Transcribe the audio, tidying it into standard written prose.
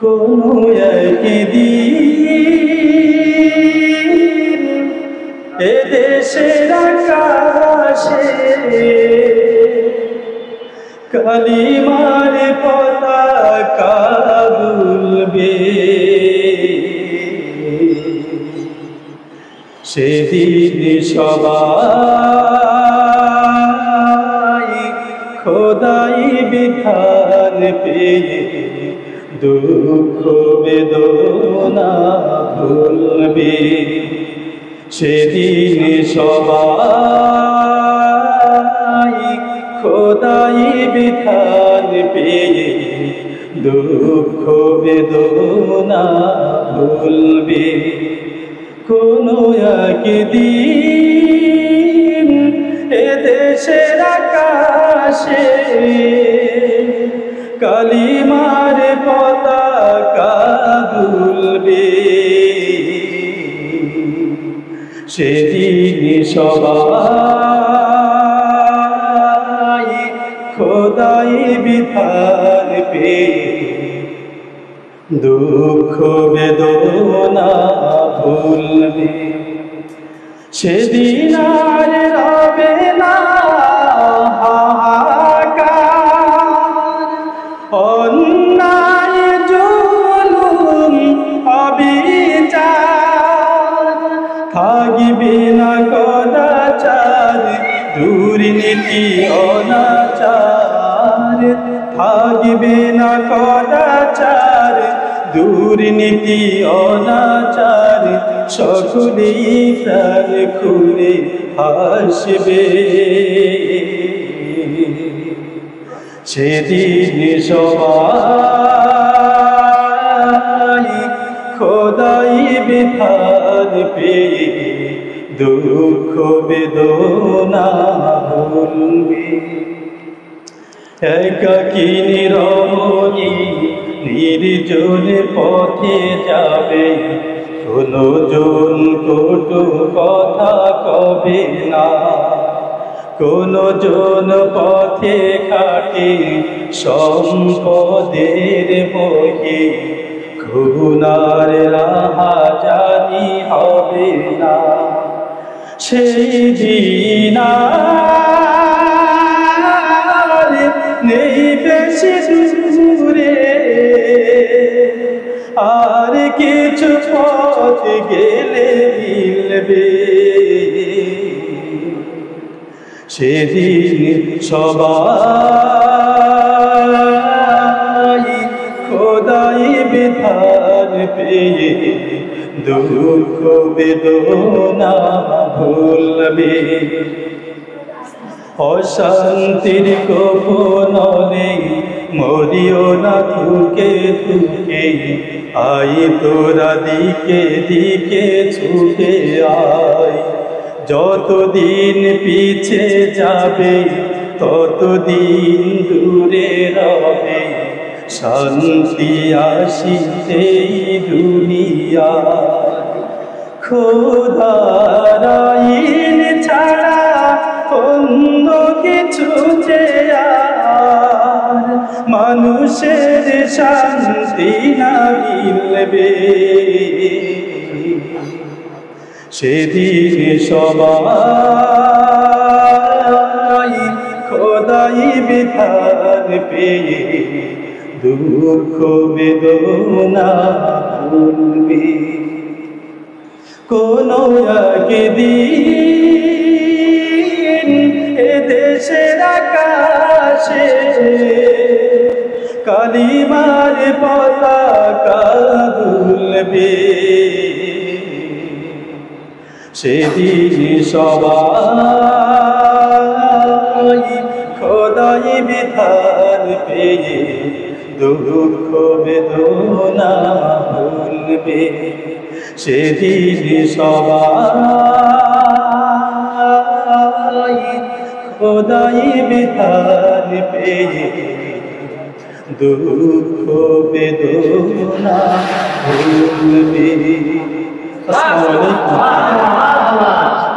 কোনো একদিন এদেশের আকাশে কালিমার পতাকা দুলবে, সেদিন সবাই খোদাই বিধান পেয়ে দুঃখ বেদনা ভুলবে। সেদিন সবাই খোদাই বিধান পেয়ে দুঃখ বেদনা ভুলবে। কোনো একদিন এদেশের আকাশে কালিমার পতাকা দুলবে, সেদিন সবাই খোদাই বিধান পেয়ে দুঃখ বেদনা ভুলবে। সেদিন আর রবে না হাহাকার, অন্যায় জুলুম অবিচার, থাকবে না কদাচার দুর্নীতি অনাচার, থাকবে না কদাচার দুর্নীতি অনাচার, সকলেই প্রাণ খুলে হাসবে। সেদিন সবাই খোদাই বিধান পেয়ে দুঃখ বেদনা ভুলবে। একাকী নিরমণী নির্জন পথে যাবে, কোনো জন কটু কথা কবে না, কোনো জন পথে ঘাটে সম্পদের বহে, খুনার রাহাজানি হবে না। সেই দিন আর নেই বেশি দূরে, আর কিছু পথ গেলে মিলবে। সেদিন সবাই খোদাই বিধান পেয়ে দুঃখ বেদনা ভুলবে। অশান্তির গোপনে মরিও না থুকে থুকে, আই তোরা দিকে দিকে ছুটে আয়। যতদিন পিছে যাবে ততদিন দূরে রবে, শান্তি আসিতেই দুনিয়া। খোদার আইন ছাড়া অন্য কিছু যে আর মানুষের শান্তি না মিলবে। সেদিন সবাই খোদাই বিধান পেয়ে দুঃখ বেদনা ভুলবে। কোনো একদিন এদেশের আকাশে কালিমার পতাকা দুলবে, সেদিন সবাই খোদাই বিধান পেয়ে দুঃখ বেদনা ভুলবে। সেদিন সবাই খোদাই বিধান পেয়ে দুঃখ বেদনা ভুলবে। আসসালামু আলাইকুম।